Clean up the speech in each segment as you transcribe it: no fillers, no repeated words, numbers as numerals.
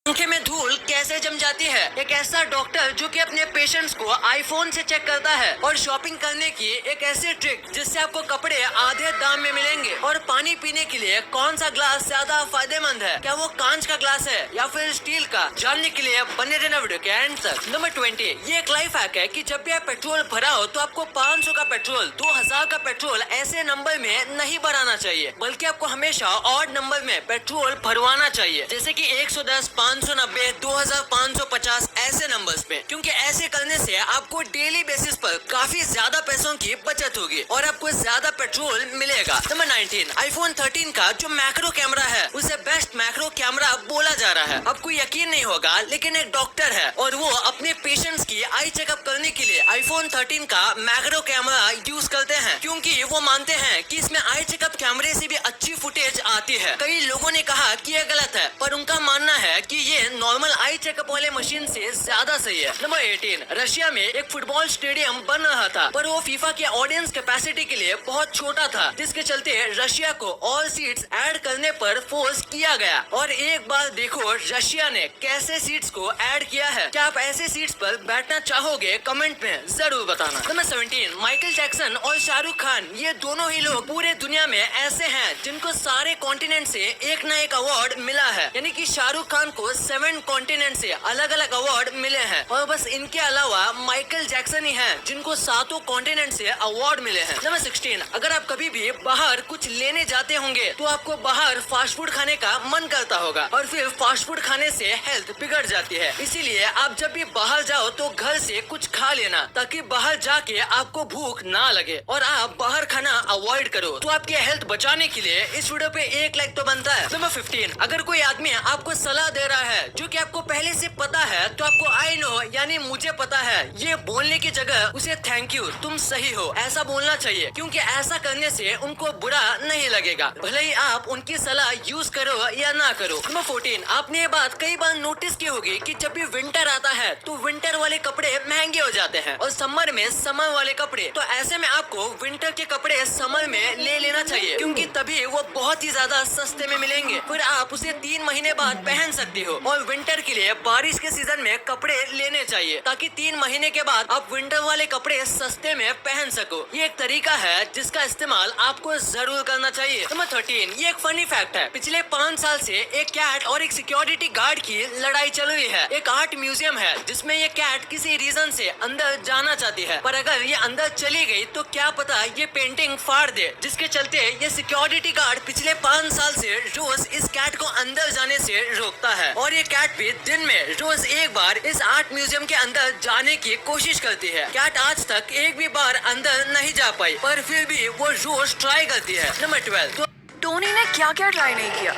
पंखे में धूल कैसे जम जाती है। एक ऐसा डॉक्टर जो कि अपने पेशेंट्स को आईफोन से चेक करता है और शॉपिंग करने की एक ऐसी ट्रिक जिससे आपको कपड़े आधे दाम में मिलेंगे। और पानी पीने के लिए कौन सा ग्लास ज्यादा फायदेमंद है, क्या वो कांच का ग्लास है या फिर स्टील का, जानने के लिए बने रहना वीडियो के एंड तक। नंबर 20, ये एक लाइफ हैक है कि जब भी आप पेट्रोल भराओ तो आपको 500 का पेट्रोल, 2000 का पेट्रोल ऐसे नंबर में नहीं भराना चाहिए, बल्कि आपको हमेशा ऑड नंबर में पेट्रोल भरवाना चाहिए, जैसे कि 110, 590, 2550 ऐसे नंबर्स पे, क्योंकि ऐसे करने से आपको डेली बेसिस पर काफी ज्यादा पैसों की बचत होगी और आपको ज्यादा पेट्रोल मिलेगा। नंबर 19, आईफोन 13 का जो मैक्रो कैमरा है उसे बेस्ट मैक्रो कैमरा बोला जा रहा है। आपको यकीन नहीं होगा, लेकिन एक डॉक्टर है और वो अपने पेशेंट्स की आई चेकअप करने के लिए आईफोन 13 का मैक्रो कैमरा यूज करते हैं, क्योंकि वो मानते हैं कि इसमें आई चेकअप कैमरे से भी अच्छी फुटेज आती है। कई लोगों ने कहा कि ये गलत है, पर उनका मानना है कि ये नॉर्मल आई चेकअप वाले मशीन से ज्यादा सही है। नंबर 18, रशिया में एक फुटबॉल स्टेडियम बन रहा था, पर वो फीफा के ऑडियंस कैपेसिटी के लिए बहुत छोटा था, जिसके चलते रशिया को और सीट्स ऐड करने पर फोर्स किया गया। और एक बार देखो रशिया ने कैसे सीट्स को ऐड किया है। क्या आप ऐसे सीट्स पर बैठना चाहोगे? कमेंट में जरूर बताना। नंबर 17, माइकल जैक्सन और शाहरुख खान, ये दोनों ही लोग पूरे दुनिया में ऐसे हैं जिनको सारे कॉन्टिनेंट से एक न एक अवार्ड मिला है, यानी कि शाहरुख खान को 7 कॉन्टिनेंट से अलग अलग अवार्ड मिले हैं। और बस इनके अलावा माइकल जैक्सन ही हैं जिनको 7 कॉन्टिनेंट से अवार्ड मिले हैं। नंबर 16, अगर आप कभी भी बाहर कुछ लेने जाते होंगे तो आपको बाहर फास्ट फूड खाने का मन करता होगा और फिर फास्ट फूड खाने से हेल्थ बिगड़ जाती है। इसीलिए आप जब भी बाहर जाओ तो घर से कुछ खा लेना, ताकि बाहर जाके आपको भूख ना लगे और आप बाहर खाना अवॉइड करो। तो आपकी हेल्थ बचाने के लिए इस वीडियो पे 1 लाइक तो बनता है। नंबर 15, अगर कोई आदमी आपको सलाह दे रहा है जो कि आपको पहले से पता है, तो आपको आई नो यानी मुझे पता है ये बोलने की जगह उसे थैंक यू, तुम सही हो, ऐसा बोलना चाहिए, क्योंकि ऐसा करने से उनको बुरा नहीं लगेगा, भले ही आप उनकी सलाह यूज करो या ना करो। नंबर 14, आपने ये बात कई बार नोटिस की होगी कि जब भी विंटर आता है तो विंटर वाले कपड़े महंगे हो जाते हैं और समर में समर वाले कपड़े। तो ऐसे में आपको विंटर के कपड़े समर में ले लेना चाहिए, क्योंकि तभी वो बहुत ही ज्यादा सस्ते में मिलेंगे। फिर आप उसे 3 महीने बाद पहन सकती हो। और विंटर के लिए बारिश के सीजन में कपड़े लेने चाहिए, ताकि 3 महीने के बाद आप विंटर वाले कपड़े सस्ते में पहन सको। ये एक तरीका है जिसका इस्तेमाल आपको जरूर करना चाहिए। नंबर 13, ये एक फनी फैक्ट है। पिछले 5 साल से एक कैट और एक सिक्योरिटी गार्ड की लड़ाई चल रही है। एक आर्ट म्यूजियम है जिसमें ये कैट किसी रीजन से अंदर जाना चाहती है, पर अगर ये अंदर चली गई तो क्या पता ये पेंटिंग फाड़ दे, जिसके चलते ये सिक्योरिटी गार्ड पिछले 5 साल से रोज इस कैट को अंदर जाने से रोकता है। और ये कैट भी दिन में रोज एक बार इस आर्ट म्यूजियम के अंदर जाने की कोशिश करती है। कैट आज तक एक भी बार अंदर नहीं जा पाई, पर फिर भी वो रोज ट्राई करती है। नंबर 12, टोनी ने क्या क्या ट्राई नहीं किया,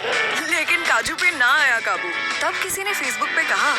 लेकिन काजू पे ना आया काबू। तब किसी ने फेसबुक पे कहा,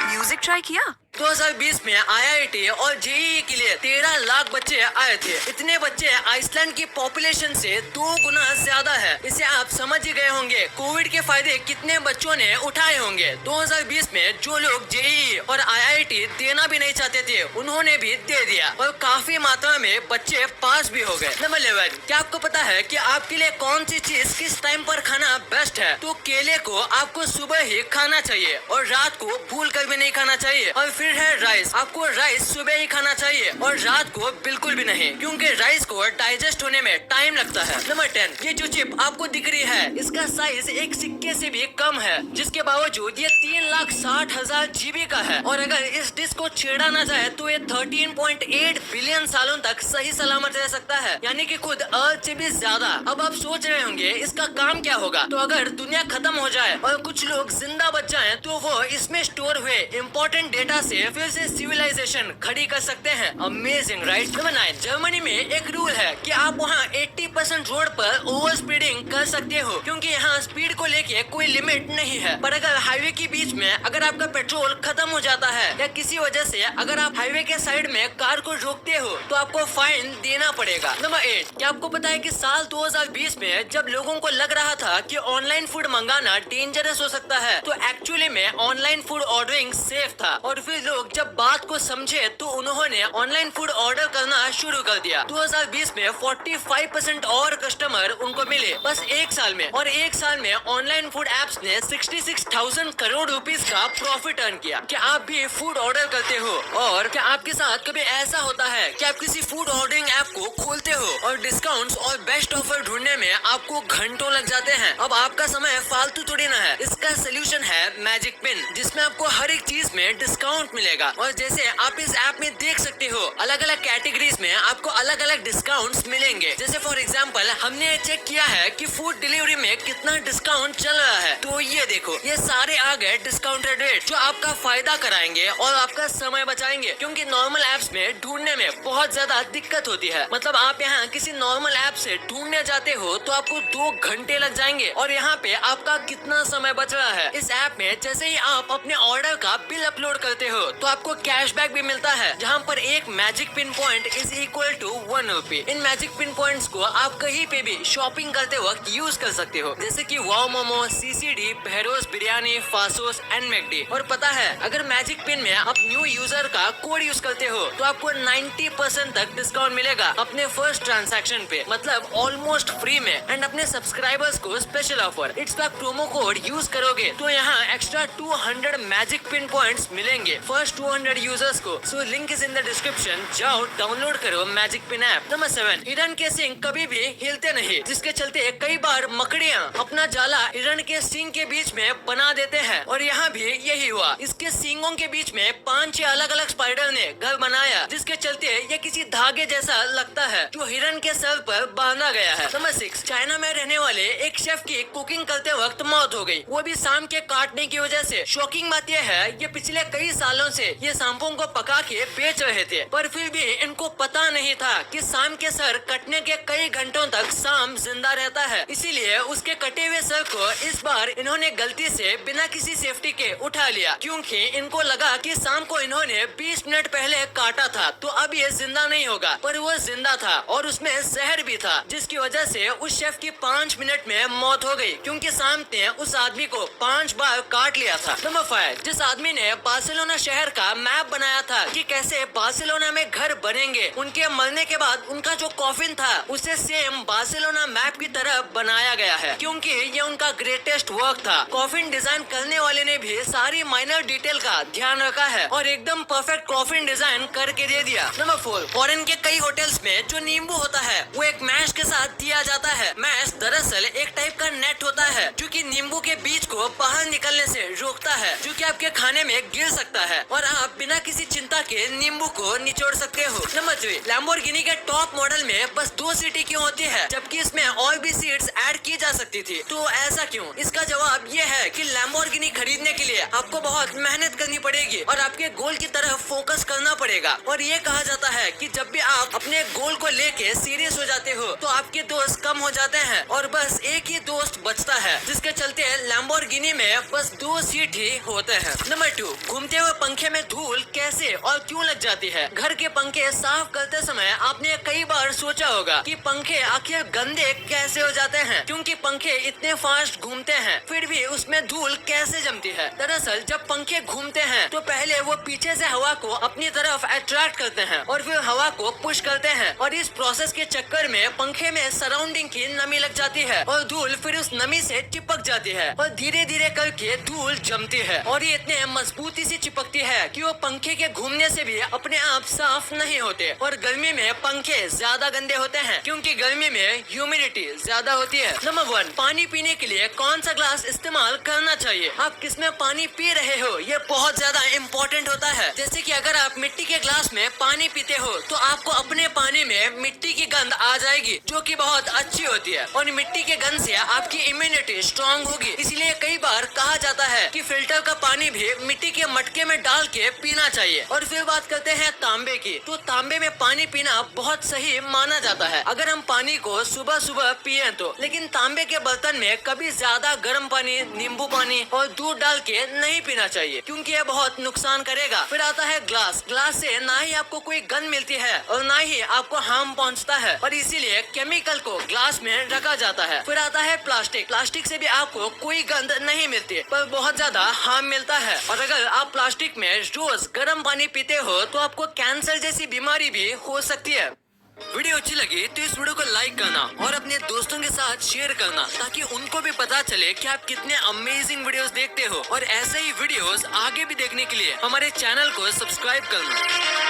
म्यूजिक ट्राई किया। 2020 में आईआईटी और जेईई के लिए 13 लाख बच्चे आए थे। इतने बच्चे आइसलैंड की पॉपुलेशन से 2 गुना ज्यादा है। इसे आप समझ ही गए होंगे कोविड के फायदे कितने बच्चों ने उठाए होंगे। 2020 में जो लोग जेईई और आईआईटी देना भी नहीं चाहते थे उन्होंने भी दे दिया और काफी मात्रा में बच्चे पास भी हो गए। नंबर 11, क्या आपको पता है कि आपके लिए कौन सी चीज किस टाइम पर खाना बेस्ट है? तो केले को आपको सुबह ही खाना चाहिए और रात को भूल कर भी नहीं खाना चाहिए। और फिर है राइस, आपको राइस सुबह ही खाना चाहिए और रात को बिल्कुल भी नहीं, क्योंकि राइस को डाइजेस्ट होने में टाइम लगता है। नंबर 10, ये जो चिप आपको दिख रही है इसका साइज एक सिक्के से भी कम है, जिसके बावजूद ये 3,60,000 जीबी का है। और अगर इस डिस्क को छेड़ा ना जाए तो ये 13.8 बिलियन सालों तक सही सलामत रह सकता है, यानी कि खुद अर्थ से भी ज्यादा। अब आप सोच रहे होंगे इसका काम क्या होगा? तो अगर दुनिया खत्म हो जाए और कुछ लोग जिंदा बच जाएं, तो वो इसमें स्टोर हुए इम्पोर्टेंट डेटा से फिर से सिविलाइजेशन खड़ी कर सकते हैं। Amazing right. नंबर 9, जर्मनी में एक रूल है कि आप वहाँ 80% रोड पर ओवर स्पीडिंग कर सकते हो, क्योंकि यहाँ स्पीड को लेके कोई लिमिट नहीं है। पर अगर हाईवे के बीच में अगर आपका पेट्रोल खत्म हो जाता है या किसी वजह से अगर आप हाईवे के साइड में कार को रोकते हो तो आपको फाइन देना पड़ेगा। नंबर 8, क्या आपको पता है कि साल 2020 में जब लोगों को लग रहा था कि ऑनलाइन फूड मंगाना डेंजरस हो सकता है, तो एक्चुअली में ऑनलाइन फूड ऑर्डरिंग सेफ था और फिर लोग जब बात को समझे तो उन्होंने ऑनलाइन फूड ऑर्डर करना शुरू कर दिया। 2020 में 45% और कस्टमर उनको मिले बस एक साल में, और एक साल में ऑनलाइन फूड एप्स ने 66,000 करोड़ रुपीस का प्रॉफिट अर्न किया। क्या आप भी फूड ऑर्डर करते हो? और क्या आपके साथ कभी ऐसा होता है कि आप किसी फूड ऑर्डरिंग ऐप को खोलते हो और डिस्काउंट्स और बेस्ट ऑफर ढूंढने में आपको घंटों लग जाते हैं? अब आपका समय फालतू थोड़ी ना है। इसका सोल्यूशन है मैजिक पिन, जिसमें आपको हर एक चीज में डिस्काउंट मिलेगा। और जैसे आप इस ऐप में देख सकते हो, अलग अलग कैटेगरीज में आपको अलग अलग डिस्काउंट्स मिलेंगे। जैसे फॉर एग्जांपल हमने चेक किया है कि फूड डिलीवरी में कितना डिस्काउंट चल रहा है, तो ये देखो, ये सारे आ गए डिस्काउंटेड रेट जो आपका फायदा कराएंगे और आपका समय बचाएंगे। क्योंकि नॉर्मल एप्स में ढूंढने में बहुत ज्यादा दिक्कत होती है। मतलब आप यहाँ किसी नॉर्मल ऐप से ढूंढने जाते हो तो आपको 2 घंटे लग जाएंगे, और यहाँ पे आपका कितना समय बच रहा है। इस ऐप में जैसे ही आप अपने ऑर्डर का बिल अपलोड करते हो तो आपको कैशबैक भी मिलता है, जहाँ पर एक magic pin point is equal to 1 rupee. इन मैजिक पिन पॉइंट्स को आप कहीं पे भी शॉपिंग करते वक्त यूज कर सकते हो, जैसे कि wow momo, CCD, Behroz biryani, Faasos and McD. और पता है, अगर मैजिक पिन में आप न्यू यूजर का कोड यूज करते हो तो आपको 90% तक डिस्काउंट मिलेगा अपने फर्स्ट ट्रांजैक्शन पे, मतलब ऑलमोस्ट फ्री में। एंड अपने सब्सक्राइबर्स को स्पेशल ऑफर, इट्स का प्रोमो कोड यूज करोगे तो यहाँ एक्स्ट्रा 200 मैजिक पिन पॉइंट्स मिलेंगे फर्स्ट 200 यूजर्स को। So link is in the description, जाओ डाउनलोड करो मैजिक पिन ऐप। नंबर 7, हिरन के सींग कभी भी हिलते नहीं, जिसके चलते कई बार मकड़ियाँ अपना जाला हिरन के सींग के बीच में बना देते हैं। और यहाँ भी यही हुआ, इसके सींगों के बीच में 5-6 अलग अलग स्पाइडर ने घर बनाया, जिसके चलते ये किसी धागे जैसा लगता है जो हिरन के सर पर बांधा गया है। नंबर 6, चाइना में रहने वाले एक शेफ की कुकिंग करते वक्त मौत हो गई, वो भी सांप के काटने की वजह से। शॉकिंग बात यह है, ये पिछले कई सालों से ये सांपों को पका के बेच रहे थे, पर फिर भी इनको पता नहीं था कि सांप के सर कटने के कई घंटों तक सांप जिंदा रहता है। इसीलिए उसके कटे हुए सर को इस बार इन्होंने गलती से बिना किसी सेफ्टी के उठा लिया, क्योंकि इनको लगा कि सांप को इन्होंने 20 मिनट पहले काटा था तो अब ये जिंदा नहीं होगा, पर वो जिंदा था और उसमें जहर भी था, जिसकी वजह से उस शेफ की 5 मिनट में मौत हो गई, क्योंकि सांप ने उस आदमी को 5 बार काट लिया था। नंबर 5, जिस आदमी ने बार्सिलोना शहर का मैप बनाया था कि कैसे बार्सिलोना में घर बनेंगे, उनके मरने के बाद उनका जो कॉफिन था उसे सेम बार्सिलोना मैप की तरह बनाया गया है, क्योंकि ये उनका ग्रेटेस्ट वर्क था। कॉफिन डिजाइन करने वाले ने भी सारी माइनर डिटेल का ध्यान रखा है और एकदम परफेक्ट कॉफिन डिजाइन करके दे दिया। नंबर 4, फॉरेन के कई होटल्स में जो नींबू होता है वो एक मैश के साथ दिया जाता है। मैश दरअसल एक टाइप का नेट होता है जो कि नींबू के बीज को बाहर निकलने से रोकता है, जो कि आपके खाने में गिर सकता है और आप बिना किसी चिंता के नींबू को निचोड़ सकते हो। नंबर 3, लैम्बोर्गिनी के टॉप मॉडल में बस 2 सीटें क्यों होती है, जबकि इसमें और भी सीट्स ऐड की जा सकती थी? तो ऐसा क्यों? इसका जवाब ये है कि लैम्बोर्गिनी खरीदने के लिए आपको बहुत मेहनत करनी पड़ेगी और आपके गोल की तरफ फोकस करना पड़ेगा। और ये कहा जाता है कि जब भी आप अपने गोल को लेके सीरियस हो जाते हो तो आपके दोस्त कम हो जाते हैं और बस एक ही दोस्त बचता है, जिसके चलते लैम्बोर्गिनी में बस 2 सीट ही होते हैं। नंबर 2, घूमते हुए पंखे में धूल कैसे और क्यों लग जाती है? घर के पंखे साफ करते समय आपने कई बार सोचा होगा कि पंखे आखिर गंदे कैसे हो जाते हैं, क्योंकि पंखे इतने फास्ट घूमते हैं फिर भी उसमें धूल कैसे जमती है? दरअसल जब पंखे घूमते हैं तो पहले वो पीछे से हवा को अपनी तरफ अट्रैक्ट करते हैं और फिर हवा को पुश करते हैं, और इस प्रोसेस के चक्कर में पंखे में सराउंडिंग की नमी लग जाती है और धूल फिर उस नमी से चिपक जाती है और धीरे धीरे करके धूल जमती है, और ये इतने मजबूती से चिपकती है कि वो पंखे के घूमने से भी अपने आप साफ नहीं होते। और गर्मी में पंखे ज्यादा गंदे होते हैं क्योंकि गर्मी में ह्यूमिडिटी ज्यादा होती है। नंबर 1, पानी पीने के लिए कौन सा ग्लास इस्तेमाल करना चाहिए? आप किसमें पानी पी रहे हो ये बहुत ज्यादा इम्पोर्टेंट होता है। जैसे कि अगर आप मिट्टी के ग्लास में पानी पीते हो तो आपको अपने पानी में मिट्टी की गंध आ जाएगी, जो कि बहुत अच्छी होती है, और मिट्टी के गंध से आपकी इम्यूनिटी स्ट्रांग होगी। इसलिए कई बार कहा जाता है कि फिल्टर का पानी भी मिट्टी के मटके में डाल के पीना चाहिए। और फिर बात करते हैं तांबे की, तो तांबे में पानी पीना बहुत सही माना जाता है अगर हम पानी को सुबह सुबह पिए तो। लेकिन तांबे के बर्तन में कभी ज्यादा गर्म पानी, नींबू पानी और दूध डाल के नहीं पीना चाहिए, क्योंकि यह बहुत नुकसान करेगा। फिर आता है ग्लास। ग्लास से ना ही आपको कोई गंध मिलती है और ना ही आपको हार्म पहुंचता है, और इसीलिए केमिकल को ग्लास में रखा जाता है। फिर आता है प्लास्टिक। प्लास्टिक से भी आपको कोई गंध नहीं मिलती पर बहुत ज्यादा हार्म मिलता है, और अगर आप प्लास्टिक वीक में रोज गर्म पानी पीते हो तो आपको कैंसर जैसी बीमारी भी हो सकती है। वीडियो अच्छी लगी तो इस वीडियो को लाइक करना और अपने दोस्तों के साथ शेयर करना ताकि उनको भी पता चले कि आप कितने अमेजिंग वीडियोस देखते हो। और ऐसे ही वीडियोस आगे भी देखने के लिए हमारे चैनल को सब्सक्राइब करना।